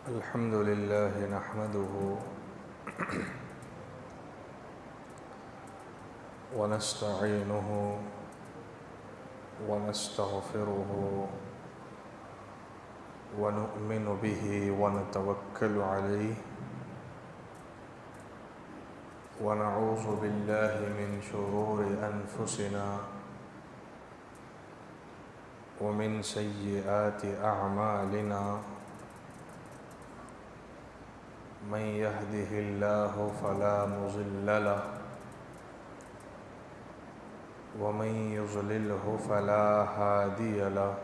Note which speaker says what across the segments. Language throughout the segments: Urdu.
Speaker 1: الحمد لله نحمده ونستعينه ونستغفره ونؤمن به ونتوكل عليه ونعوذ بالله من شرور أنفسنا ومن سيئات أعمالنا من يهده الله فلا مضل له ومن يضلله فلا هادي له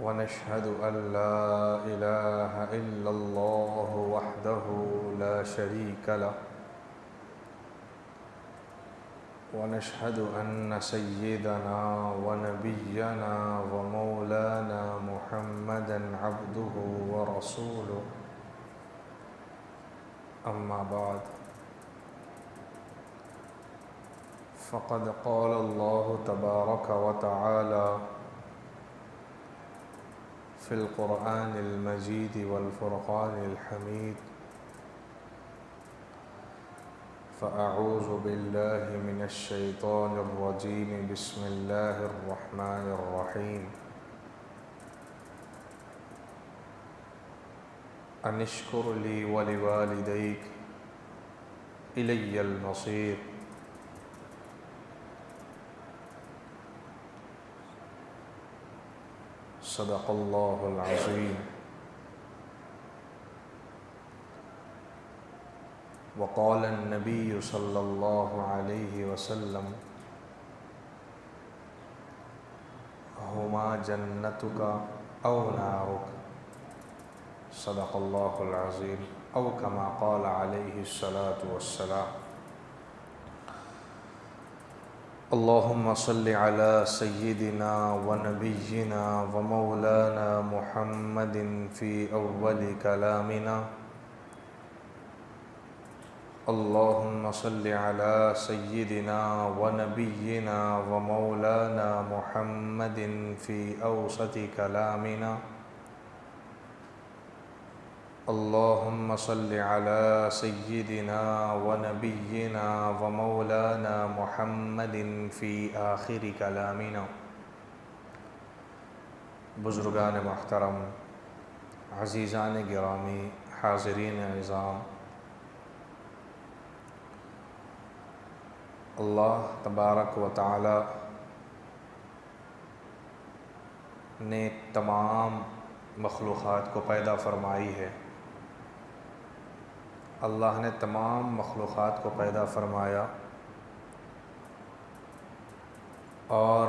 Speaker 1: ونشهد أن لا إله إلا الله وحده لا شريك له ونشهد أن سيدنا ونبينا ومولانا محمدا عبده ورسوله أما بعد فقد قال الله تبارك وتعالى في القرآن المجيد والفرقان الحميد فأعوذ بالله من الشيطان الرجيم بسم الله الرحمن الرحيم أن اشكر لي ولوالديك إلي المصير صدق الله العظيم وقال النبي صلى الله عليه وسلم هما جنتك أو نارك صدق الله العظيم أو كما قال عليه الصلاة والسلام اللهم صل على سيدنا ونبينا ومولانا محمد في أول كلامنا اللهم صل على سيدنا ونبينا ومولانا محمد في أوسط كلامنا اللهم صل على سيدنا ونبينا ومولانا محمد في آخر كلامنا بزرگان محترم، عزیزان گرامی، حاضرین عظام، اللہ تبارک و تعالی نے تمام مخلوقات کو پیدا فرمائی ہے۔ اللہ نے تمام مخلوقات کو پیدا فرمایا اور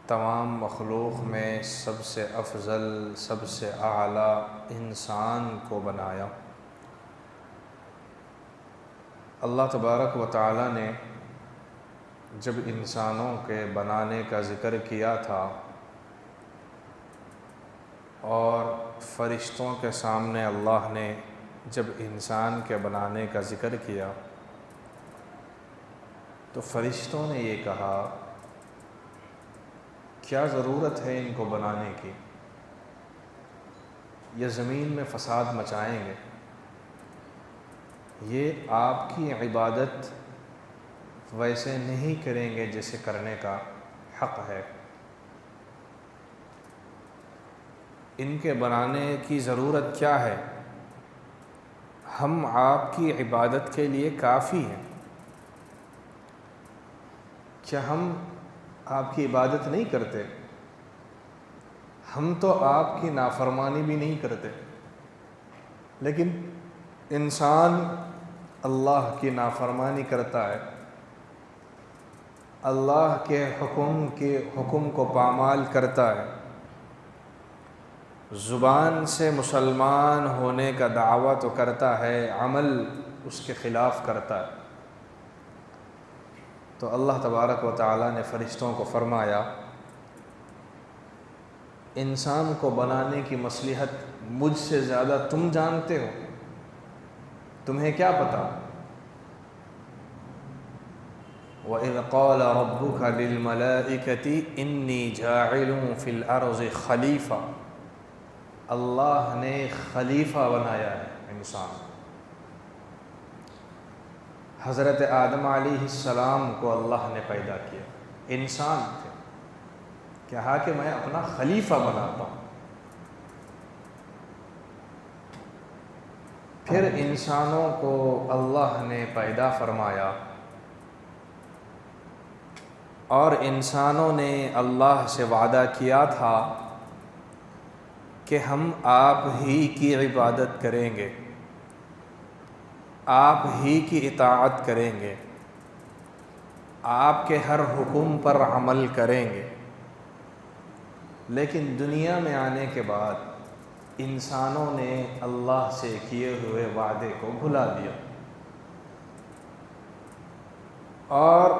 Speaker 1: تمام مخلوق میں سب سے افضل، سب سے اعلیٰ انسان کو بنایا۔ اللہ تبارک و تعالی نے جب انسانوں کے بنانے کا ذکر کیا تھا اور فرشتوں کے سامنے اللہ نے جب انسان کے بنانے کا ذکر کیا تو فرشتوں نے یہ کہا کیا ضرورت ہے ان کو بنانے کی، یہ زمین میں فساد مچائیں گے، یہ آپ کی عبادت ویسے نہیں کریں گے جیسے کرنے کا حق ہے، ان کے بنانے کی ضرورت کیا ہے، ہم آپ کی عبادت کے لیے کافی ہیں، کیا ہم آپ کی عبادت نہیں کرتے؟ ہم تو آپ کی نافرمانی بھی نہیں کرتے، لیکن انسان اللہ کی نافرمانی کرتا ہے، اللہ کے حکم کو پامال کرتا ہے، زبان سے مسلمان ہونے کا دعویٰ تو کرتا ہے، عمل اس کے خلاف کرتا ہے۔ تو اللہ تبارک و تعالی نے فرشتوں کو فرمایا انسان کو بنانے کی مصلحت مجھ سے زیادہ تم جانتے ہو، تمہیں کیا پتہ؟ وَإِذْ قَالَ رَبُّكَ لِلْمَلَائِكَةِ إِنِّي جَاعِلٌ فِي الْأَرْضِ خلیفہ، اللہ نے خلیفہ بنایا ہے انسان۔ حضرت آدم علیہ السلام کو اللہ نے پیدا کیا، انسان تھے، کہا کہ میں اپنا خلیفہ بناتا ہوں۔ پھر انسانوں کو اللہ نے پیدا فرمایا اور انسانوں نے اللہ سے وعدہ کیا تھا کہ ہم آپ ہی کی عبادت کریں گے، آپ ہی کی اطاعت کریں گے، آپ کے ہر حکم پر عمل کریں گے۔ لیکن دنیا میں آنے کے بعد انسانوں نے اللہ سے کیے ہوئے وعدے کو بھلا دیا، اور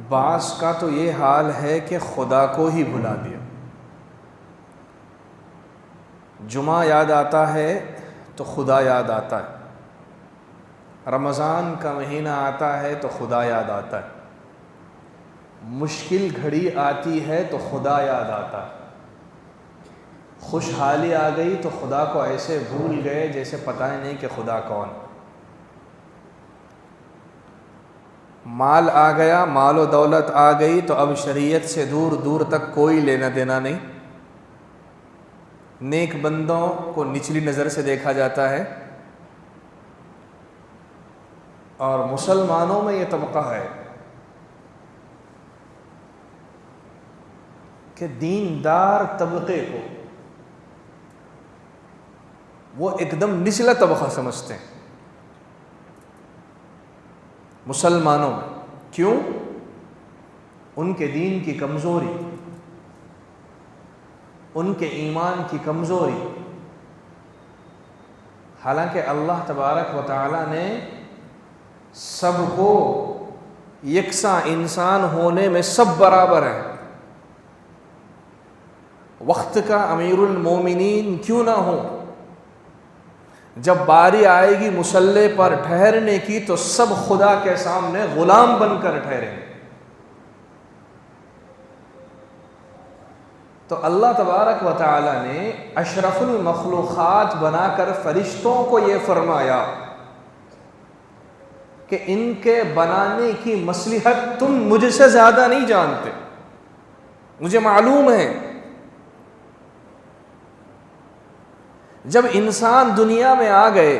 Speaker 1: بعض کا تو یہ حال ہے کہ خدا کو ہی بھلا دیا۔ جمعہ یاد آتا ہے تو خدا یاد آتا ہے، رمضان کا مہینہ آتا ہے تو خدا یاد آتا ہے، مشکل گھڑی آتی ہے تو خدا یاد آتا ہے، خوشحالی آ گئی تو خدا کو ایسے بھول گئے جیسے پتہ ہی نہیں کہ خدا کون۔ مال آ گیا، مال و دولت آ گئی تو اب شریعت سے دور دور تک کوئی لینا دینا نہیں، نیک بندوں کو نچلی نظر سے دیکھا جاتا ہے، اور مسلمانوں میں یہ طبقہ ہے کہ دیندار طبقے کو وہ ایک دم نچلا طبقہ سمجھتے ہیں مسلمانوں میں۔ کیوں؟ ان کے دین کی کمزوری، ان کے ایمان کی کمزوری۔ حالانکہ اللہ تبارک و تعالی نے سب کو یکساں انسان ہونے میں سب برابر ہیں۔ وقت کا امیر المومنین کیوں نہ ہو، جب باری آئے گی مصلی پر ٹھہرنے کی تو سب خدا کے سامنے غلام بن کر ٹھہریں۔ تو اللہ تبارک و تعالی نے اشرف المخلوقات بنا کر فرشتوں کو یہ فرمایا کہ ان کے بنانے کی مصلحت تم مجھ سے زیادہ نہیں جانتے، مجھے معلوم ہے۔ جب انسان دنیا میں آ گئے،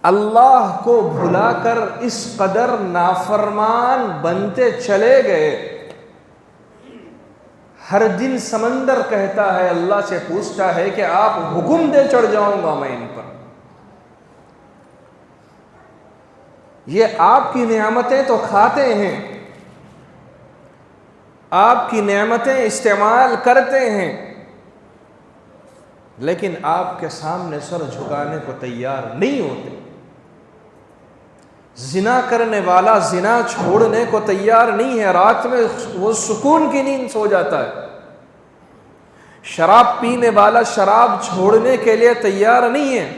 Speaker 1: اللہ کو بھلا کر اس قدر نافرمان بنتے چلے گئے، ہر دن سمندر کہتا ہے، اللہ سے پوچھتا ہے کہ آپ حکم دے چڑھ جاؤں گا میں ان پر۔ یہ آپ کی نعمتیں تو کھاتے ہیں، آپ کی نعمتیں استعمال کرتے ہیں، لیکن آپ کے سامنے سر جھکانے کو تیار نہیں ہوتے۔ زنا کرنے والا زنا چھوڑنے کو تیار نہیں ہے، رات میں وہ سکون کی نیند سو جاتا ہے۔ شراب پینے والا شراب چھوڑنے کے لیے تیار نہیں ہے،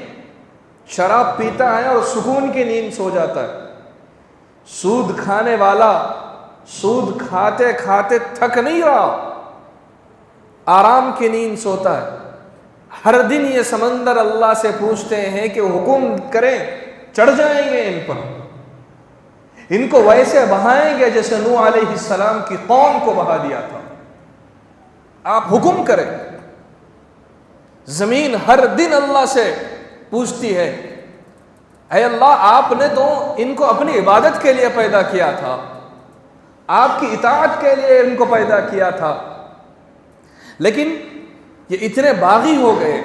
Speaker 1: شراب پیتا ہے اور سکون کی نیند سو جاتا ہے۔ سود کھانے والا سود کھاتے کھاتے تھک نہیں رہا، آرام کی نیند سوتا ہے۔ ہر دن یہ سمندر اللہ سے پوچھتے ہیں کہ حکم کریں، چڑھ جائیں گے ان پر، ان کو ویسے بہائیں گے جیسے نوح علیہ السلام کی قوم کو بہا دیا تھا۔ آپ حکم کریں۔ زمین ہر دن اللہ سے پوچھتی ہے، اے اللہ آپ نے تو ان کو اپنی عبادت کے لیے پیدا کیا تھا، آپ کی اطاعت کے لیے ان کو پیدا کیا تھا، لیکن یہ اتنے باغی ہو گئے،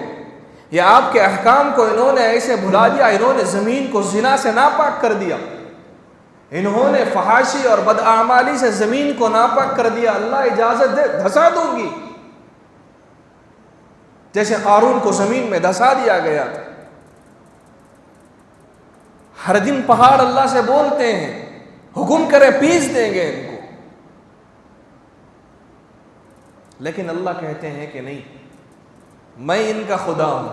Speaker 1: یہ آپ کے احکام کو انہوں نے ایسے بھلا دیا، انہوں نے زمین کو زنا سے ناپاک کر دیا، انہوں نے فحاشی اور بداعمالی سے زمین کو ناپاک کر دیا، اللہ اجازت دے دھسا دوں گی، جیسے قارون کو زمین میں دھسا دیا گیا تھا۔ ہر دن پہاڑ اللہ سے بولتے ہیں، حکم کرے پیس دیں گے ان کو، لیکن اللہ کہتے ہیں کہ نہیں، میں ان کا خدا ہوں،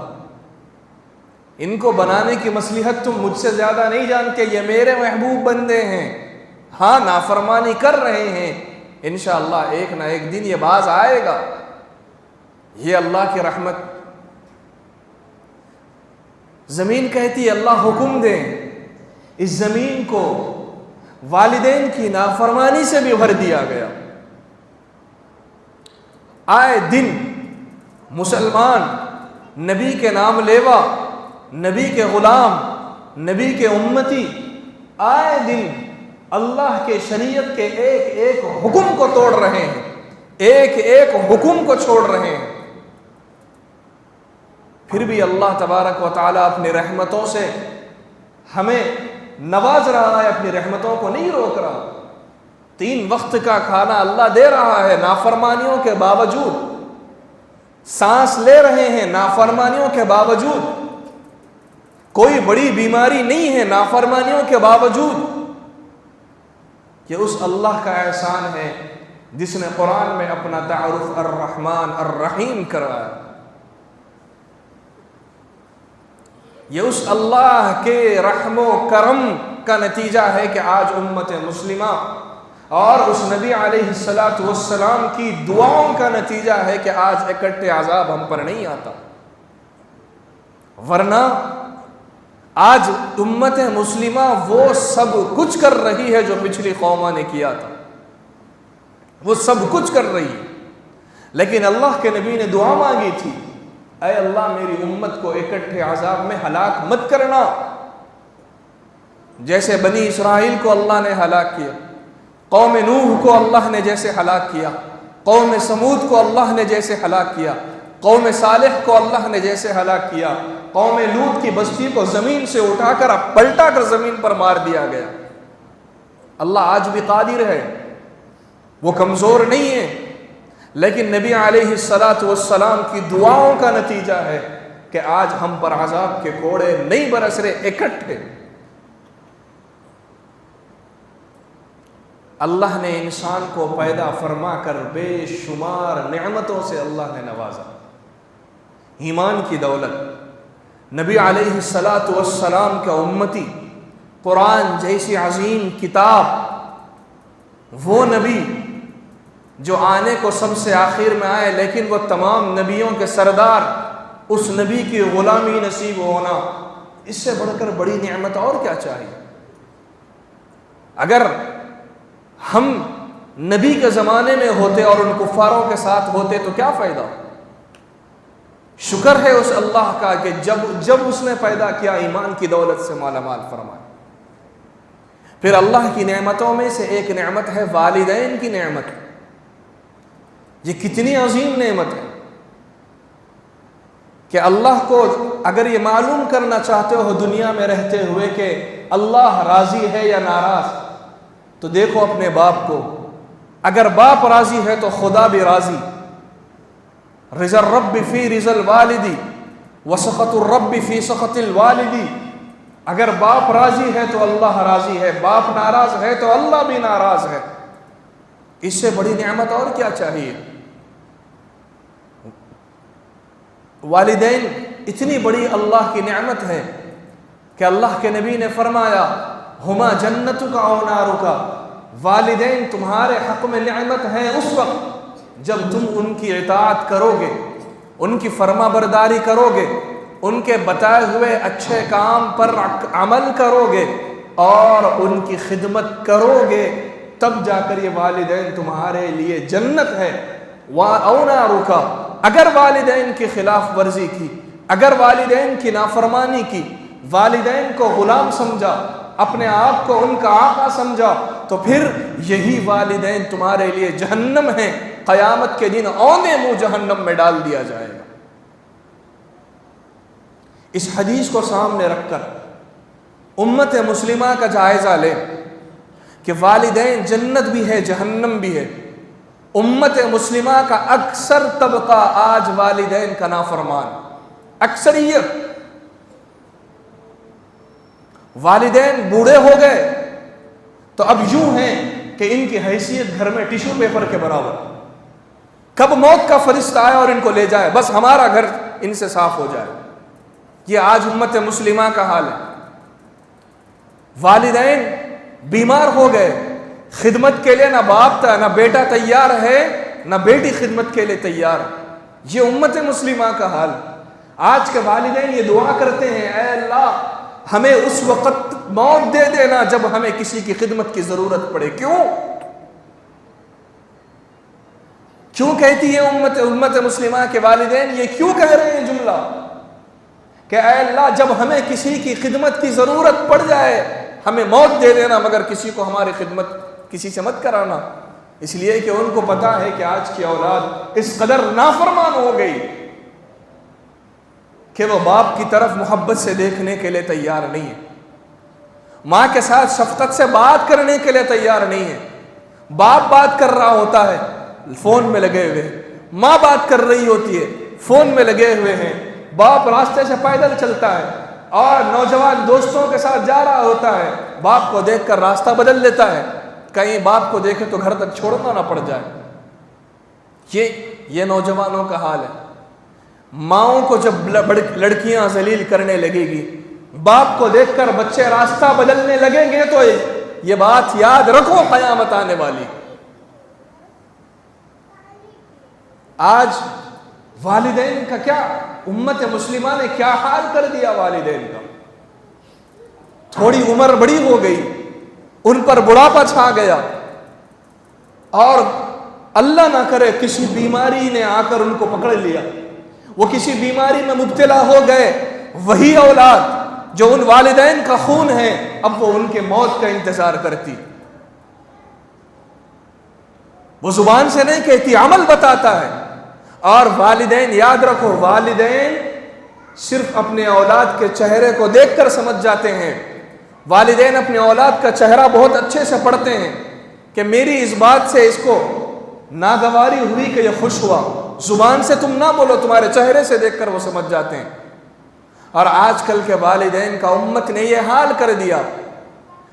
Speaker 1: ان کو بنانے کی مصلحت تم مجھ سے زیادہ نہیں جانتے، یہ میرے محبوب بندے ہیں، ہاں نافرمانی کر رہے ہیں، انشاءاللہ ایک نہ ایک دن یہ باز آئے گا. یہ اللہ کی رحمت. زمین کہتی ہے اللہ حکم دیں، اس زمین کو والدین کی نافرمانی سے بھی بھر دیا گیا. آئے دن مسلمان نبی کے نام لیوا، نبی کے غلام، نبی کے امتی، آئے دن اللہ کے شریعت کے ایک ایک حکم کو توڑ رہے ہیں، ایک ایک حکم کو چھوڑ رہے ہیں. پھر بھی اللہ تبارک و تعالیٰ اپنی رحمتوں سے ہمیں نواز رہا ہے، اپنی رحمتوں کو نہیں روک رہا. 3 وقت کا کھانا اللہ دے رہا ہے نافرمانیوں کے باوجود، سانس لے رہے ہیں نافرمانیوں کے باوجود، کوئی بڑی بیماری نہیں ہے نافرمانیوں کے باوجود. یہ اس اللہ کا احسان ہے جس نے قرآن میں اپنا تعارف الرحمن الرحیم کرایا. یہ اس اللہ کے رحم و کرم کا نتیجہ ہے کہ آج امت مسلمہ اور اس نبی علیہ السلام کی دعاؤں کا نتیجہ ہے کہ آج اکٹھے عذاب ہم پر نہیں آتا. ورنہ آج امت مسلمہ وہ سب کچھ کر رہی ہے جو پچھلی قوموں نے کیا تھا، وہ سب کچھ کر رہی ہے. لیکن اللہ کے نبی نے دعا مانگی تھی، اے اللہ میری امت کو اکٹھے عذاب میں ہلاک مت کرنا. جیسے بنی اسرائیل کو اللہ نے ہلاک کیا، قوم نوح کو اللہ نے جیسے ہلاک کیا، قوم سمود کو اللہ نے جیسے ہلاک کیا، قوم صالح کو اللہ نے جیسے ہلاک کیا، قوم لوط کی بستی کو زمین سے اٹھا کر پلٹا کر زمین پر مار دیا گیا. اللہ آج بھی قادر ہے، وہ کمزور نہیں ہے. لیکن نبی علیہ السلام کی دعاؤں کا نتیجہ ہے کہ آج ہم پر عذاب کے کوڑے نہیں برس رہے اکٹھے. اللہ نے انسان کو پیدا فرما کر بے شمار نعمتوں سے اللہ نے نوازا. ایمان کی دولت، نبی علیہ السلام کا امتی، قرآن جیسی عظیم کتاب، وہ نبی جو آنے کو سب سے آخر میں آئے لیکن وہ تمام نبیوں کے سردار، اس نبی کی غلامی نصیب ہونا، اس سے بڑھ کر بڑی نعمت اور کیا چاہیے. اگر ہم نبی کے زمانے میں ہوتے اور ان کفاروں کے ساتھ ہوتے تو کیا فائدہ. شکر ہے اس اللہ کا کہ جب اس نے پیدا کیا ایمان کی دولت سے مالا مال فرمایا. پھر اللہ کی نعمتوں میں سے ایک نعمت ہے والدین کی نعمت. یہ کتنی عظیم نعمت ہے کہ اللہ کو اگر یہ معلوم کرنا چاہتے ہو دنیا میں رہتے ہوئے کہ اللہ راضی ہے یا ناراض، تو دیکھو اپنے باپ کو. اگر باپ راضی ہے تو خدا بھی راضی. رضا الرب فی رضا الوالدی وسخط الرب فی سخط الوالدی. اگر باپ راضی ہے تو اللہ راضی ہے، باپ ناراض ہے تو اللہ بھی ناراض ہے. اس سے بڑی نعمت اور کیا چاہیے. والدین اتنی بڑی اللہ کی نعمت ہے کہ اللہ کے نبی نے فرمایا ہما جنتک او نارک. والدین تمہارے حق میں نعمت ہے اس وقت جب تم ان کی اطاعت کرو گے، ان کی فرما برداری کرو گے، ان کے بتائے ہوئے اچھے کام پر عمل کرو گے اور ان کی خدمت کرو گے، تب جا کر یہ والدین تمہارے لیے جنت ہے. او نارک. اگر والدین کی خلاف ورزی کی، اگر والدین کی نافرمانی کی، والدین کو غلام سمجھا، اپنے آپ کو ان کا آقا سمجھا، تو پھر یہی والدین تمہارے لیے جہنم ہیں. قیامت کے دن اوندے منہ جہنم میں ڈال دیا جائے گا. اس حدیث کو سامنے رکھ کر امت مسلمہ کا جائزہ لیں کہ والدین جنت بھی ہے جہنم بھی ہے. امت مسلمہ کا اکثر طبقہ آج والدین کا نافرمان، اکثریت. والدین بوڑھے ہو گئے تو اب یوں ہیں کہ ان کی حیثیت گھر میں ٹیشو پیپر کے برابر. کب موت کا فرشتہ آئے اور ان کو لے جائے، بس ہمارا گھر ان سے صاف ہو جائے. یہ آج امت مسلمہ کا حال ہے. والدین بیمار ہو گئے خدمت کے لیے نہ باپ نہ بیٹا تیار ہے، نہ بیٹی خدمت کے لیے تیار. یہ امت مسلمہ کا حال. آج کے والدین یہ دعا کرتے ہیں، اے اللہ ہمیں اس وقت موت دے دینا جب ہمیں کسی کی خدمت کی ضرورت پڑے. کیوں کہتی ہے امت مسلمہ کے والدین؟ یہ کیوں کہہ رہے ہیں جملہ کہ اے اللہ جب ہمیں کسی کی خدمت کی ضرورت پڑ جائے ہمیں موت دے دینا، مگر کسی کو ہماری خدمت کسی سے مت کرانا. اس لیے کہ ان کو پتا ہے کہ آج کی اولاد اس قدر نافرمان ہو گئی کہ وہ باپ کی طرف محبت سے دیکھنے کے لیے تیار نہیں ہے، ماں کے ساتھ شفقت سے بات کرنے کے لیے تیار نہیں ہے. باپ بات کر رہا ہوتا ہے فون میں لگے ہوئے ہیں، ماں بات کر رہی ہوتی ہے فون میں لگے ہوئے ہیں. باپ راستے سے پیدل چلتا ہے اور نوجوان دوستوں کے ساتھ جا رہا ہوتا ہے، باپ کو دیکھ کر راستہ بدل لیتا ہے، کہیں باپ کو دیکھے تو گھر تک چھوڑنا نہ پڑ جائے. یہ نوجوانوں کا حال ہے. ماؤں کو جب لڑکیاں ذلیل کرنے لگے گی، باپ کو دیکھ کر بچے راستہ بدلنے لگیں گے تو یہ بات یاد رکھو قیامت آنے والی. آج والدین کا کیا، امت مسلمہ نے کیا حال کر دیا والدین کا. تھوڑی عمر بڑی ہو گئی، ان پر بڑھاپا چھا گیا، اور اللہ نہ کرے کسی بیماری نے آ کر ان کو پکڑ لیا، وہ کسی بیماری میں مبتلا ہو گئے. وہی اولاد جو ان والدین کا خون ہے اب وہ ان کے موت کا انتظار کرتی. وہ زبان سے نہیں کہتی، عمل بتاتا ہے. اور والدین یاد رکھو، والدین صرف اپنے اولاد کے چہرے کو دیکھ کر سمجھ جاتے ہیں. والدین اپنے اولاد کا چہرہ بہت اچھے سے پڑھتے ہیں کہ میری اس بات سے اس کو ناگواری ہوئی کہ یہ خوش ہوا. زبان سے تم نہ بولو، تمہارے چہرے سے دیکھ کر وہ سمجھ جاتے ہیں. اور آج کل کے والدین کا امت نے یہ حال کر دیا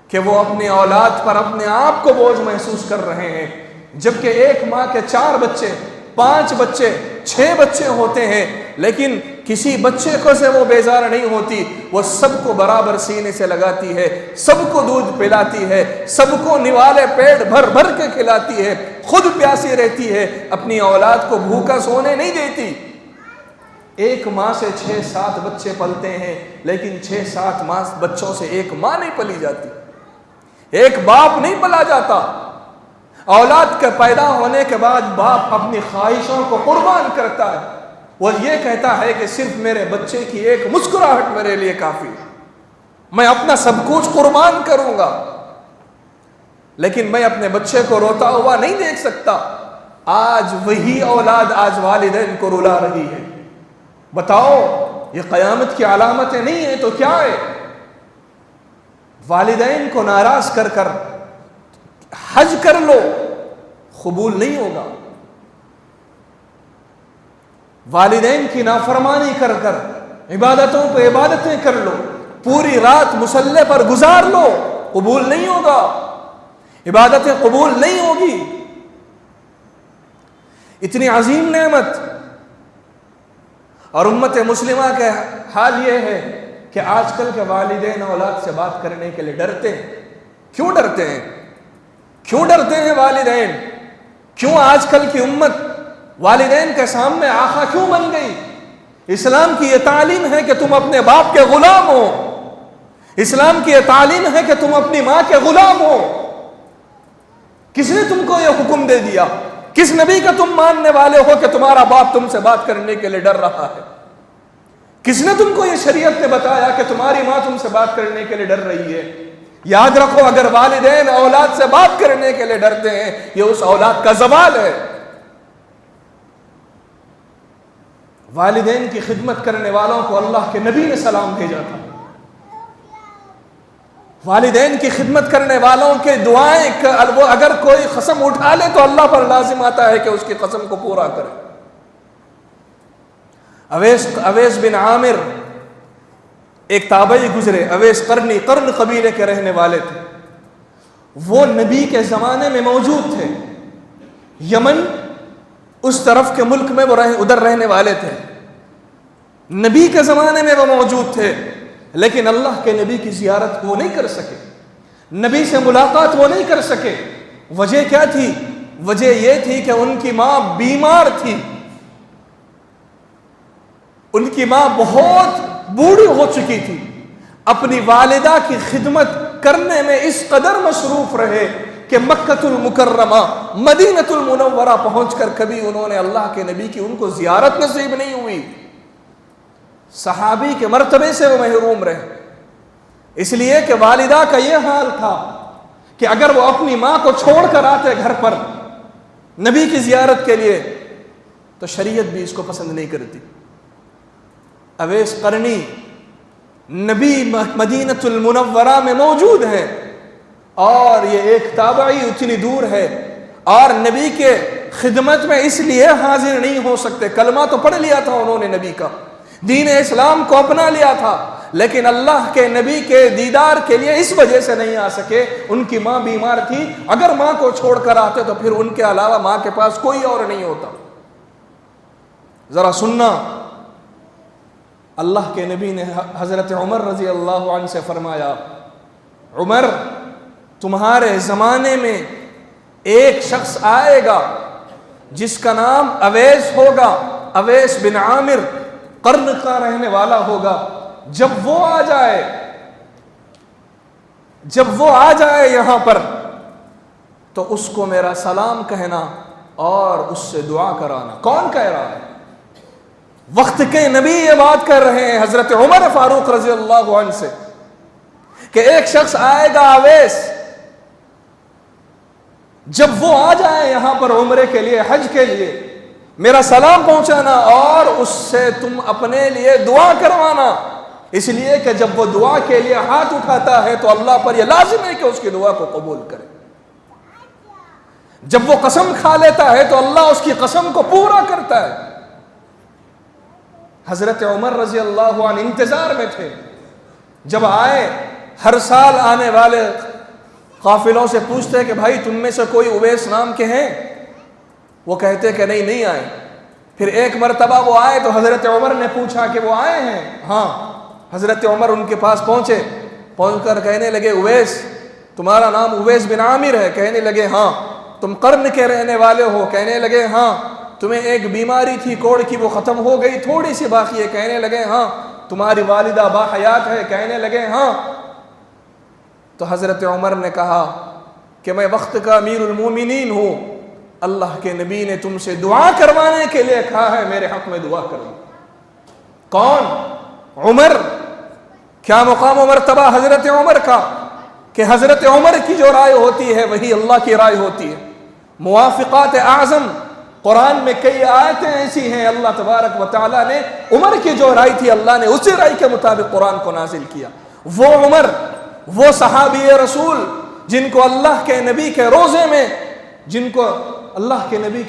Speaker 1: کہ وہ اپنے اولاد پر اپنے آپ کو بوجھ محسوس کر رہے ہیں، جبکہ ایک ماں کے 4 بچے 5 بچے 6 بچے ہوتے ہیں، لیکن کسی بچے کو سے وہ بیزار نہیں ہوتی. وہ سب کو برابر سینے سے لگاتی ہے، سب کو دودھ پلاتی ہے، سب کو نوالے پیٹ بھر بھر کے کھلاتی ہے، خود پیاسی رہتی ہے، اپنی اولاد کو بھوکا سونے نہیں دیتی. ایک ماں سے 6-7 بچے پلتے ہیں، لیکن 6-7 بچوں سے ایک ماں نہیں پلی جاتی، ایک باپ نہیں پلا جاتا. اولاد کے پیدا ہونے کے بعد باپ اپنی خواہشوں کو قربان کرتا ہے. وہ یہ کہتا ہے کہ صرف میرے بچے کی ایک مسکراہٹ میرے لیے کافی، میں اپنا سب کچھ قربان کروں گا، لیکن میں اپنے بچے کو روتا ہوا نہیں دیکھ سکتا. آج وہی اولاد آج والدین کو رلا رہی ہے. بتاؤ یہ قیامت کی علامتیں نہیں ہیں تو کیا ہے؟ والدین کو ناراض کر کر حج کر لو، قبول نہیں ہوگا. والدین کی نافرمانی کر کر عبادتوں پہ عبادتیں کر لو، پوری رات مصلی پر گزار لو، قبول نہیں ہوگا، عبادتیں قبول نہیں ہوگی. اتنی عظیم نعمت. اور امت مسلمہ کا حال یہ ہے کہ آج کل کے والدین اولاد سے بات کرنے کے لیے ڈرتے ہیں. کیوں ڈرتے ہیں؟ کیوں ڈرتے ہیں والدین؟ کیوں آج کل کی امت والدین کے سامنے آقا کیوں بن گئی؟ اسلام کی یہ تعلیم ہے کہ تم اپنے باپ کے غلام ہو. اسلام کی یہ تعلیم ہے کہ تم اپنی ماں کے غلام ہو. کس نے تم کو یہ حکم دے دیا؟ کس نبی کا تم ماننے والے ہو کہ تمہارا باپ تم سے بات کرنے کے لیے ڈر رہا ہے؟ کس نے تم کو یہ شریعت نے بتایا کہ تمہاری ماں تم سے بات کرنے کے لیے ڈر رہی ہے؟ یاد رکھو، اگر والدین اولاد سے بات کرنے کے لیے ڈرتے ہیں یہ اس اولاد کا زوال ہے. والدین کی خدمت کرنے والوں کو اللہ کے نبی نے سلام بھیجا تھا. والدین کی خدمت کرنے والوں کے دعائیں وہ اگر کوئی قسم اٹھا لے تو اللہ پر لازم آتا ہے کہ اس کی قسم کو پورا کرے. اویس بن عامر ایک تابعی گزرے، اویس قرن قبیلے کے رہنے والے تھے. وہ نبی کے زمانے میں موجود تھے، یمن اس طرف کے ملک میں وہ ادھر رہنے والے تھے. نبی کے زمانے میں وہ موجود تھے، لیکن اللہ کے نبی کی زیارت وہ نہیں کر سکے، نبی سے ملاقات وہ نہیں کر سکے. وجہ کیا تھی؟ وجہ یہ تھی کہ ان کی ماں بیمار تھی، ان کی ماں بہت بوڑھی ہو چکی تھی، اپنی والدہ کی خدمت کرنے میں اس قدر مصروف رہے کہ مکۃ المکرمہ مدینۃ المنورہ پہنچ کر کبھی انہوں نے اللہ کے نبی کی ان کو زیارت نصیب نہیں ہوئی۔ صحابی کے مرتبے سے وہ محروم رہے، اس لیے کہ والدہ کا یہ حال تھا کہ اگر وہ اپنی ماں کو چھوڑ کر آتے گھر پر نبی کی زیارت کے لیے تو شریعت بھی اس کو پسند نہیں کرتی۔ اویس قرنی نبی مدینۃ المنورہ میں موجود ہیں اور یہ ایک تابعی اتنی دور ہے اور نبی کے خدمت میں اس لیے حاضر نہیں ہو سکتے۔ کلمہ تو پڑھ لیا تھا انہوں نے نبی کا، دین اسلام کو اپنا لیا تھا، لیکن اللہ کے نبی کے دیدار کے لیے اس وجہ سے نہیں آ سکے، ان کی ماں بیمار تھی۔ اگر ماں کو چھوڑ کر آتے تو پھر ان کے علاوہ ماں کے پاس کوئی اور نہیں ہوتا۔ ذرا سننا، اللہ کے نبی نے حضرت عمر رضی اللہ عنہ سے فرمایا، عمر تمہارے زمانے میں ایک شخص آئے گا جس کا نام اویس ہوگا، اویس بن عامر، قرن کا رہنے والا ہوگا۔ جب وہ آ جائے یہاں پر تو اس کو میرا سلام کہنا اور اس سے دعا کرانا۔ کون کہہ رہا ہے؟ وقت کے نبی یہ بات کر رہے ہیں حضرت عمر فاروق رضی اللہ عنہ سے کہ ایک شخص آئے گا اویس، جب وہ آ جائے یہاں پر عمرے کے لیے، حج کے لیے، میرا سلام پہنچانا اور اس سے تم اپنے لیے دعا کروانا، اس لیے کہ جب وہ دعا کے لیے ہاتھ اٹھاتا ہے تو اللہ پر یہ لازم ہے کہ اس کی دعا کو قبول کرے۔ جب وہ قسم کھا لیتا ہے تو اللہ اس کی قسم کو پورا کرتا ہے۔ حضرت عمر رضی اللہ عنہ انتظار میں تھے، جب آئے ہر سال آنے والے قافلوں سے پوچھتے کہ بھائی تم میں سے کوئی اویس نام کے ہیں؟ وہ کہتے کہ نہیں آئے۔ پھر ایک مرتبہ وہ آئے تو حضرت عمر نے پوچھا کہ وہ آئے ہیں؟ ہاں۔ حضرت عمر ان کے پاس پہنچ کر کہنے لگے اویس تمہارا نام اویس بن عامر ہے؟ کہنے لگے ہاں۔ تم قرن کے رہنے والے ہو؟ کہنے لگے ہاں۔ تمہیں ایک بیماری تھی کوڑ کی، وہ ختم ہو گئی، تھوڑی سی باقی ہے؟ کہنے لگے ہاں۔ تمہاری والدہ باحیات ہے؟ کہنے لگے ہاں۔ تو حضرت عمر نے کہا کہ میں وقت کا امیر المومنین ہوں، اللہ کے نبی نے تم سے دعا کروانے کے لیے کہا ہے، میرے حق میں دعا کرو۔ کون؟ عمر۔ کیا مقام و مرتبہ حضرت عمر کا کہ حضرت عمر کی جو رائے ہوتی ہے وہی اللہ کی رائے ہوتی ہے۔ موافقات اعظم، قرآن میں کئی آیتیں ایسی ہیں اللہ تبارک و تعالیٰ نے عمر کی جو رائے تھی اللہ نے اسی رائے کے مطابق قرآن کو نازل کیا۔ وہ عمر، وہ صحابی رسول جن کو اللہ کے نبی کے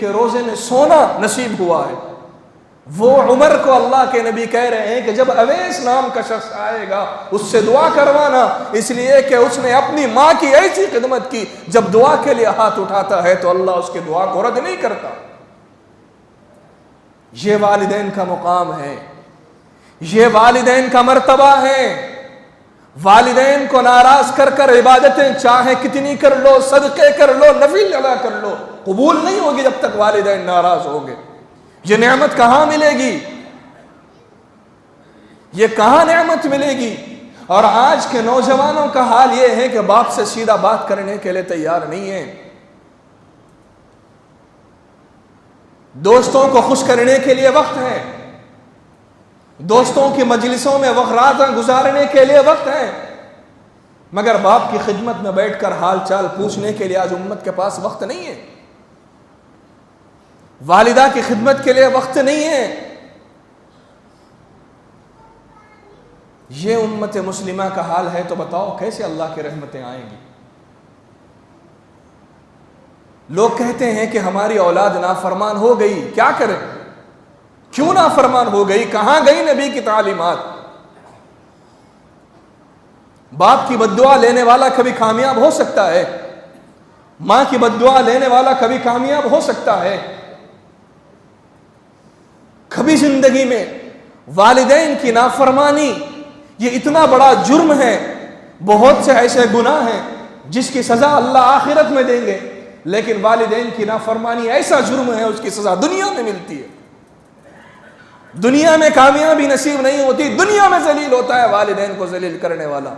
Speaker 1: روزے میں سونا نصیب ہوا ہے، وہ عمر کو اللہ کے نبی کہہ رہے ہیں کہ جب اویس نام کا شخص آئے گا اس سے دعا کروانا، اس لیے کہ اس نے اپنی ماں کی ایسی خدمت کی، جب دعا کے لیے ہاتھ اٹھاتا ہے تو اللہ اس کی دعا کو رد نہیں کرتا۔ یہ والدین کا مقام ہے، یہ والدین کا مرتبہ ہے۔ والدین کو ناراض کر کر عبادتیں چاہے کتنی کر لو، صدقے کر لو، نفل ادا کر لو، قبول نہیں ہوگی جب تک والدین ناراض ہوں گے۔ یہ نعمت کہاں ملے گی؟ یہ کہاں نعمت ملے گی؟ اور آج کے نوجوانوں کا حال یہ ہے کہ باپ سے سیدھا بات کرنے کے لیے تیار نہیں ہے، دوستوں کو خوش کرنے کے لیے وقت ہے، دوستوں کی مجلسوں میں راتیں گزارنے کے لیے وقت ہے، مگر باپ کی خدمت میں بیٹھ کر حال چال پوچھنے کے لیے آج امت کے پاس وقت نہیں ہے، والدہ کی خدمت کے لیے وقت نہیں ہے۔ یہ امت مسلمہ کا حال ہے تو بتاؤ کیسے اللہ کی رحمتیں آئیں گی؟ لوگ کہتے ہیں کہ ہماری اولاد نافرمان ہو گئی، کیا کریں؟ کیوں نافرمان ہو گئی؟ کہاں گئی نبی کی تعلیمات؟ باپ کی بددعا لینے والا کبھی کامیاب ہو سکتا ہے، ماں کی بددعا لینے والا کبھی کامیاب ہو سکتا ہے؟ کبھی زندگی میں والدین کی نافرمانی یہ اتنا بڑا جرم ہے، بہت سے ایسے گناہ ہیں جس کی سزا اللہ آخرت میں دیں گے، لیکن والدین کی نافرمانی ایسا جرم ہے، اس کی سزا دنیا میں ملتی ہے، دنیا میں کامیابی نصیب نہیں ہوتی، دنیا میں ذلیل ہوتا ہے والدین کو ذلیل کرنے والا۔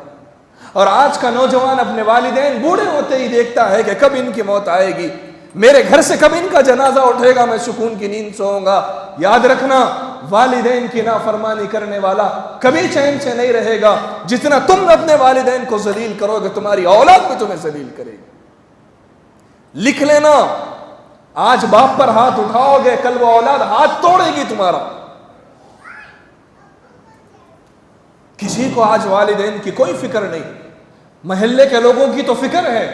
Speaker 1: اور آج کا نوجوان اپنے والدین بوڑھے ہوتے ہی دیکھتا ہے کہ کب ان کی موت آئے گی، میرے گھر سے کب ان کا جنازہ اٹھے گا، میں سکون کی نیند سوؤں گا۔ یاد رکھنا، والدین کی نافرمانی کرنے والا کبھی چین سے نہیں رہے گا، جتنا تم اپنے والدین کو ذلیل کرو گے تمہاری اولاد بھی تمہیں ذلیل کرے گی۔ لکھ لینا، آج باپ پر ہاتھ اٹھاؤ گے، کل وہ اولاد ہاتھ توڑے گی تمہارا۔ کسی کو آج والدین کی کوئی فکر نہیں، محلے کے لوگوں کی تو فکر ہے،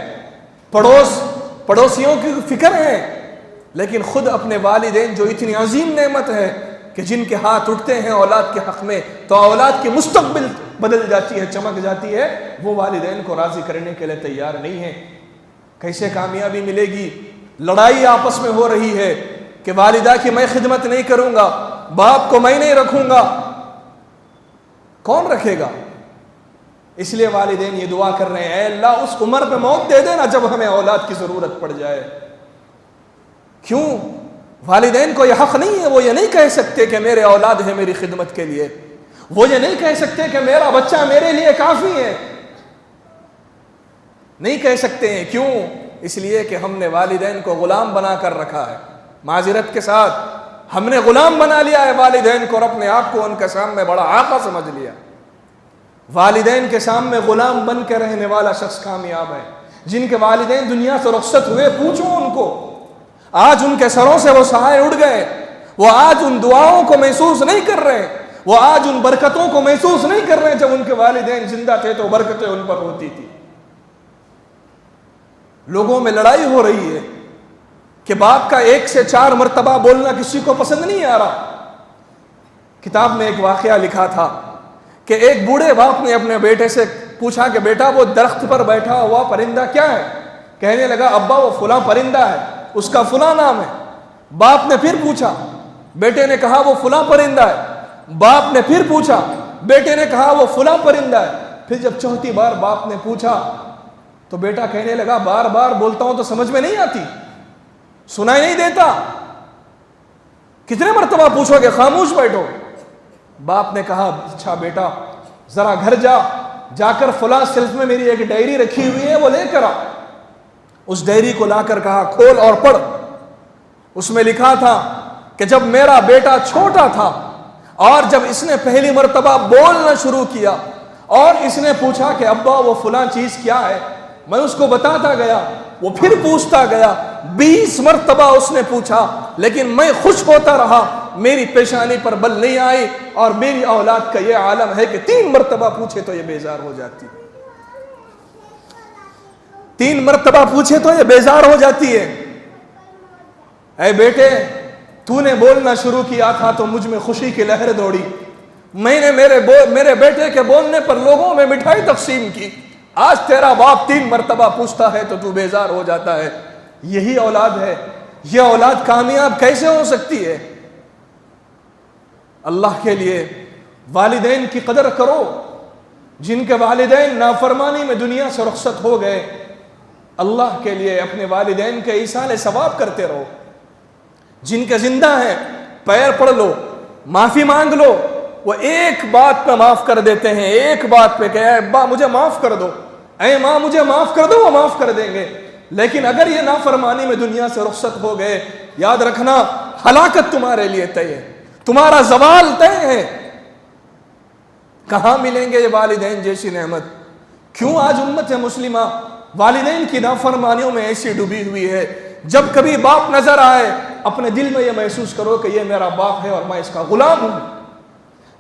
Speaker 1: پڑوسیوں کی فکر ہے، لیکن خود اپنے والدین جو اتنی عظیم نعمت ہے کہ جن کے ہاتھ اٹھتے ہیں اولاد کے حق میں تو اولاد کی مستقبل بدل جاتی ہے، چمک جاتی ہے، وہ والدین کو راضی کرنے کے لیے تیار نہیں ہے۔ کیسے کامیابی ملے گی؟ لڑائی آپس میں ہو رہی ہے کہ والدہ کی میں خدمت نہیں کروں گا، باپ کو میں نہیں رکھوں گا، کون رکھے گا؟ اس لیے والدین یہ دعا کر رہے ہیں، اے اللہ اس عمر پہ موت دے دینا جب ہمیں اولاد کی ضرورت پڑ جائے۔ کیوں؟ والدین کو یہ حق نہیں ہے، وہ یہ نہیں کہہ سکتے کہ میرے اولاد ہے میری خدمت کے لیے، وہ یہ نہیں کہہ سکتے کہ میرا بچہ میرے لیے کافی ہے، نہیں کہہ سکتے ہیں۔ کیوں؟ اس لیے کہ ہم نے والدین کو غلام بنا کر رکھا ہے، معذرت کے ساتھ ہم نے غلام بنا لیا ہے والدین کو، اور اپنے آپ کو ان کے سامنے بڑا آقا سمجھ لیا۔ والدین کے سامنے غلام بن کے رہنے والا شخص کامیاب ہے۔ جن کے والدین دنیا سے رخصت ہوئے، پوچھو ان کو، آج ان کے سروں سے وہ سائے اڑ گئے، وہ آج ان دعاؤں کو محسوس نہیں کر رہے، وہ آج ان برکتوں کو محسوس نہیں کر رہے۔ جب ان کے والدین زندہ تھے تو برکتیں ان پر ہوتی تھی۔ لوگوں میں لڑائی ہو رہی ہے کہ باپ کا 1 سے 4 مرتبہ بولنا کسی کو پسند نہیں آ رہا۔ کتاب میں ایک واقعہ لکھا تھا کہ ایک بوڑھے باپ نے اپنے بیٹے سے پوچھا کہ بیٹا وہ درخت پر بیٹھا ہوا پرندہ کیا ہے؟ کہنے لگا ابا وہ فلاں پرندہ ہے، اس کا فلاں نام ہے۔ باپ نے پھر پوچھا، بیٹے نے کہا وہ فلاں پرندہ ہے۔ باپ نے پھر پوچھا، بیٹے نے کہا وہ فلاں پرندہ ہے۔ پھر جب چوتھی بار باپ نے پوچھا تو بیٹا کہنے لگا بار بار بولتا ہوں تو سمجھ میں نہیں آتی، سنائی نہیں دیتا، کتنے مرتبہ پوچھو گے، خاموش بیٹھو۔ باپ نے کہا اچھا بیٹا ذرا گھر جا کر فلاں شیلف میں میری ایک ڈائری رکھی ہوئی ہے وہ لے کر آ۔ اس ڈائری کو لا کر کہا کھول اور پڑھ۔ اس میں لکھا تھا کہ جب میرا بیٹا چھوٹا تھا اور جب اس نے پہلی مرتبہ بولنا شروع کیا اور اس نے پوچھا کہ ابا وہ فلاں چیز کیا ہے، میں اس کو بتاتا گیا، وہ پھر پوچھتا گیا، 20 مرتبہ اس نے پوچھا، لیکن میں خوش ہوتا رہا، میری پیشانی پر بل نہیں آئی۔ اور میری اولاد کا یہ عالم ہے کہ 3 مرتبہ پوچھے تو یہ بیزار ہو جاتی، 3 مرتبہ پوچھے تو یہ بیزار ہو جاتی ہے۔ اے بیٹے تو نے بولنا شروع کیا تھا تو مجھ میں خوشی کی لہر دوڑی، میں نے میرے بیٹے کے بولنے پر لوگوں میں مٹھائی تقسیم کی، آج تیرا باپ 3 مرتبہ پوچھتا ہے تو تو بیزار ہو جاتا ہے۔ یہی اولاد ہے، یہ اولاد کامیاب کیسے ہو سکتی ہے؟ اللہ کے لیے والدین کی قدر کرو۔ جن کے والدین نافرمانی میں دنیا سے رخصت ہو گئے، اللہ کے لیے اپنے والدین کے ایصال ثواب کرتے رہو۔ جن کے زندہ ہیں پیر پڑ لو، معافی مانگ لو، وہ ایک بات پہ معاف کر دیتے ہیں، ایک بات پہ کہ اے ابا مجھے معاف کر دو، اے ماں مجھے معاف کر دو، وہ معاف کر دیں گے۔ لیکن اگر یہ نافرمانی میں دنیا سے رخصت ہو گئے، یاد رکھنا ہلاکت تمہارے لیے طے ہے، تمہارا زوال طے ہے۔ کہاں ملیں گے یہ والدین جیسی نعمت؟ کیوں آج امت مسلمہ والدین کی نافرمانیوں میں ایسی ڈوبی ہوئی ہے؟ جب کبھی باپ نظر آئے اپنے دل میں یہ محسوس کرو کہ یہ میرا باپ ہے اور میں اس کا غلام ہوں۔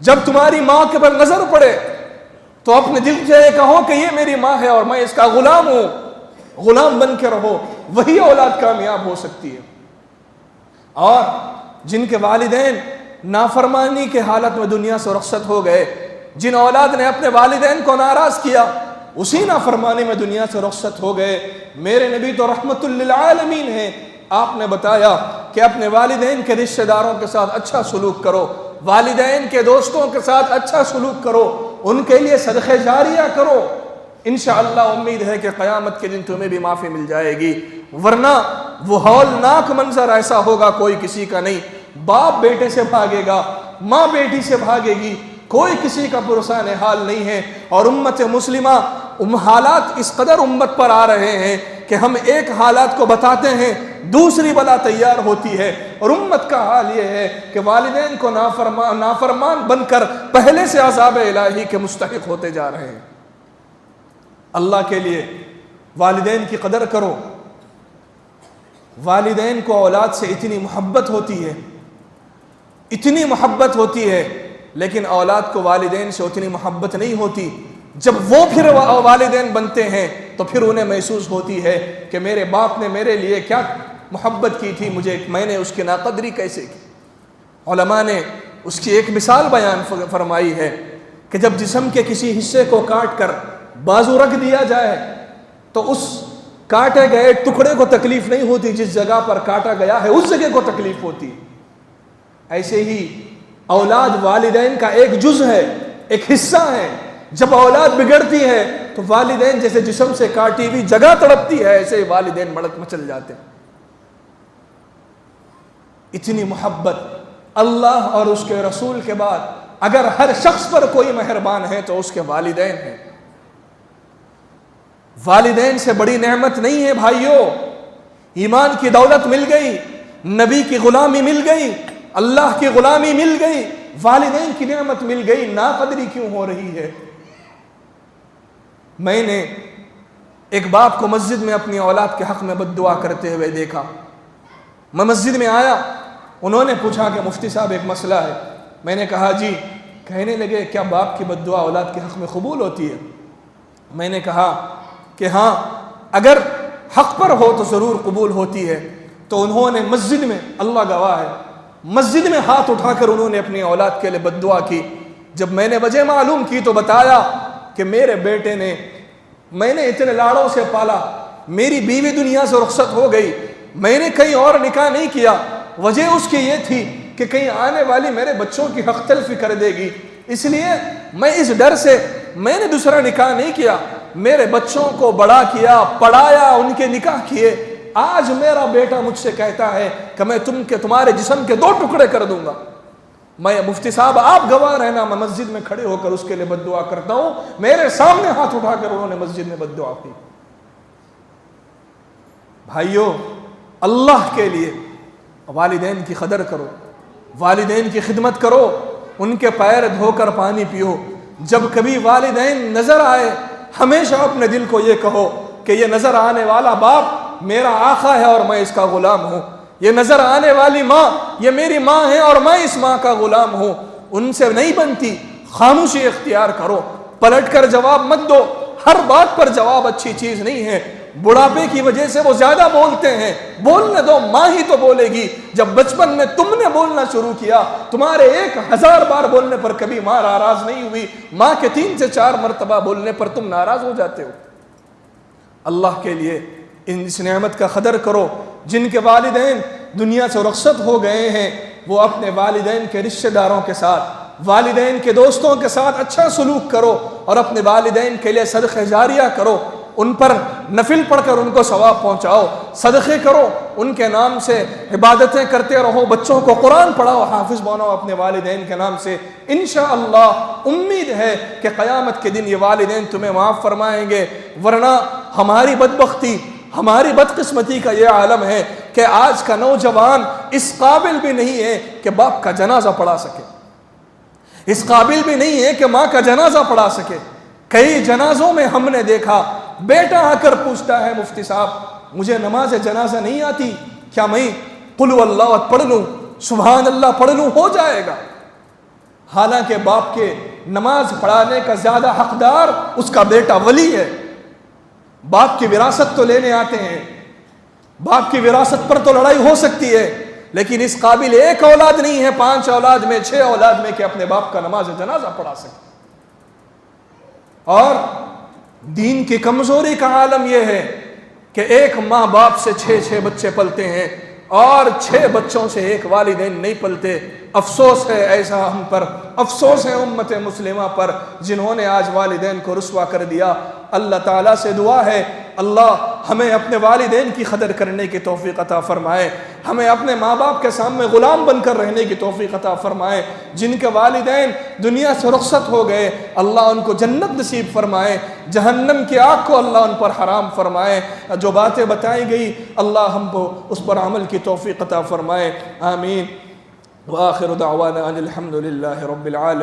Speaker 1: جب تمہاری ماں کے پر نظر پڑے تو اپنے دل سے یہ کہو کہ یہ میری ماں ہے اور میں اس کا غلام ہوں۔ غلام بن کے رہو، وہی اولاد کامیاب ہو سکتی ہے۔ اور جن کے والدین نافرمانی کے حالت میں دنیا سے رخصت ہو گئے، جن اولاد نے اپنے والدین کو ناراض کیا، اسی نافرمانی میں دنیا سے رخصت ہو گئے۔ میرے نبی تو رحمت للعالمین ہیں، آپ نے بتایا کہ اپنے والدین کے رشتہ داروں کے ساتھ اچھا سلوک کرو، والدین کے دوستوں کے ساتھ اچھا سلوک کرو، ان کے لیے صدقہ جاریہ کرو، انشاءاللہ امید ہے کہ قیامت کے دن تمہیں بھی معافی مل جائے گی۔ ورنہ وہ ہولناک منظر ایسا ہوگا کوئی کسی کا نہیں. باپ بیٹے سے بھاگے گا, ماں بیٹی سے بھاگے گی, کوئی کسی کا پرسان حال نہیں ہے. اور امت مسلمہ حالات اس قدر امت پر آ رہے ہیں کہ ہم ایک حالات کو بتاتے ہیں, دوسری بلا تیار ہوتی ہے. اور امت کا حال یہ ہے کہ والدین کو نافرمان بن کر پہلے سے عذاب الہی کے مستحق ہوتے جا رہے ہیں. اللہ کے لیے والدین کی قدر کرو. والدین کو اولاد سے اتنی محبت ہوتی ہے, اتنی محبت ہوتی ہے, لیکن اولاد کو والدین سے اتنی محبت نہیں ہوتی. جب وہ پھر والدین بنتے ہیں تو پھر انہیں محسوس ہوتی ہے کہ میرے باپ نے میرے لیے کیا محبت کی تھی, میں نے اس کی ناقدری کیسے کی. علماء نے اس کی ایک مثال بیان فرمائی ہے کہ جب جسم کے کسی حصے کو کاٹ کر بازو رکھ دیا جائے تو اس کاٹے گئے ٹکڑے کو تکلیف نہیں ہوتی, جس جگہ پر کاٹا گیا ہے اس جگہ کو تکلیف ہوتی. ایسے ہی اولاد والدین کا ایک جز ہے, ایک حصہ ہے. جب اولاد بگڑتی ہے تو والدین جیسے جسم سے کاٹی ہوئی جگہ تڑپتی ہے, ایسے ہی والدین مڑک مچل جاتے ہیں. اتنی محبت اللہ اور اس کے رسول کے بعد اگر ہر شخص پر کوئی مہربان ہے تو اس کے والدین ہیں. والدین سے بڑی نعمت نہیں ہے بھائیو. ایمان کی دولت مل گئی, نبی کی غلامی مل گئی, اللہ کی غلامی مل گئی, والدین کی نعمت مل گئی, ناقدری کیوں ہو رہی ہے؟ میں نے ایک باپ کو مسجد میں اپنی اولاد کے حق میں بد دعا کرتے ہوئے دیکھا. میں مسجد میں آیا, انہوں نے پوچھا کہ مفتی صاحب ایک مسئلہ ہے. میں نے کہا جی. کہنے لگے کیا باپ کی بد دعا اولاد کے حق میں قبول ہوتی ہے؟ میں نے کہا کہ ہاں, اگر حق پر ہو تو ضرور قبول ہوتی ہے. تو انہوں نے مسجد میں, اللہ گواہ ہے, مسجد میں ہاتھ اٹھا کر انہوں نے اپنی اولاد کے لیے بد دعا کی. جب میں نے وجہ معلوم کی تو بتایا کہ میرے بیٹے نے, میں نے اتنے لاڑوں سے پالا, میری بیوی دنیا سے رخصت ہو گئی, میں نے کہیں اور نکاح نہیں کیا. وجہ اس کی یہ تھی کہ کہیں آنے والی میرے بچوں کی حق تلفی کر دے گی, اس لیے میں اس ڈر سے میں نے دوسرا نکاح نہیں کیا. میرے بچوں کو بڑا کیا, پڑھایا, ان کے نکاح کیے. آج میرا بیٹا مجھ سے کہتا ہے کہ میں تمہارے جسم کے 2 ٹکڑے کر دوں گا. میں مفتی صاحب آپ گواہ رہنا, میں مسجد میں کھڑے ہو کر اس کے لیے بد دعا کرتا ہوں. میرے سامنے ہاتھ اٹھا کر انہوں نے مسجد میں بد دعا کی. بھائیو, اللہ کے لیے والدین کی قدر کرو, والدین کی خدمت کرو, ان کے پیر دھو کر پانی پیو. جب کبھی والدین نظر آئے ہمیشہ اپنے دل کو یہ کہو کہ یہ نظر آنے والا باپ میرا آقا ہے اور میں اس کا غلام ہوں. یہ نظر آنے والی ماں یہ میری ماں ہے اور میں اس ماں کا غلام ہوں. ان سے نہیں بنتی, خاموشی اختیار کرو, پلٹ کر جواب مت دو. ہر بات پر جواب اچھی چیز نہیں ہے. بڑھاپے کی وجہ سے وہ زیادہ بولتے ہیں, بولنے دو, ماں ہی تو بولے گی. جب بچپن میں تم نے بولنا شروع کیا, تمہارے 1000 بار بولنے پر کبھی ماں ناراض نہیں ہوئی, ماں کے 3 سے 4 مرتبہ بولنے پر تم ناراض ہو جاتے ہو. اللہ کے لیے اس نعمت کا قدر کرو. جن کے والدین دنیا سے رخصت ہو گئے ہیں وہ اپنے والدین کے رشتہ داروں کے ساتھ, والدین کے دوستوں کے ساتھ اچھا سلوک کرو اور اپنے والدین کے لیے صدقہ جاریہ کرو. ان پر نفل پڑھ کر ان کو ثواب پہنچاؤ, صدقے کرو, ان کے نام سے عبادتیں کرتے رہو, بچوں کو قرآن پڑھاؤ, حافظ بناؤ اپنے والدین کے نام سے. انشاءاللہ امید ہے کہ قیامت کے دن یہ والدین تمہیں معاف فرمائیں گے. ورنہ ہماری بدبختی, ہماری بدقسمتی کا یہ عالم ہے کہ آج کا نوجوان اس قابل بھی نہیں ہے کہ باپ کا جنازہ پڑھا سکے, اس قابل بھی نہیں ہے کہ ماں کا جنازہ پڑھا سکے. کئی جنازوں میں ہم نے دیکھا بیٹا آ کر پوچھتا ہے مفتی صاحب مجھے نماز جنازہ نہیں آتی, کیا میں قل هو اللہ پڑھ لوں, سبحان اللہ پڑھ لوں, ہو جائے گا. حالانکہ باپ کے نماز پڑھانے کا زیادہ حقدار اس کا بیٹا ولی ہے. باپ کی وراثت تو لینے آتے ہیں, باپ کی وراثت پر تو لڑائی ہو سکتی ہے, لیکن اس قابل 1 اولاد نہیں ہے 5 اولاد میں 6 اولاد میں کہ اپنے باپ کا نماز جنازہ پڑھا سکے. اور دین کی کمزوری کا عالم یہ ہے کہ ایک ماں باپ سے 6 بچے پلتے ہیں اور 6 بچوں سے ایک والدین نہیں پلتے. افسوس ہے ایسا ہم پر, افسوس ہے امت مسلمہ پر جنہوں نے آج والدین کو رسوا کر دیا. اللہ تعالیٰ سے دعا ہے اللہ ہمیں اپنے والدین کی قدر کرنے کی توفیق عطا فرمائے، ہمیں اپنے ماں باپ کے سامنے غلام بن کر رہنے کی توفیق عطا فرمائے۔ جن کے والدین دنیا سے رخصت ہو گئے اللہ ان کو جنت نصیب فرمائے، جہنم کی آگ کو اللہ ان پر حرام فرمائے۔ جو باتیں بتائی گئی اللہ ہم کو اس پر عمل کی توفیق عطا فرمائے، آمین۔ وآخر دعوانا ان الحمد للہ رب العالمین۔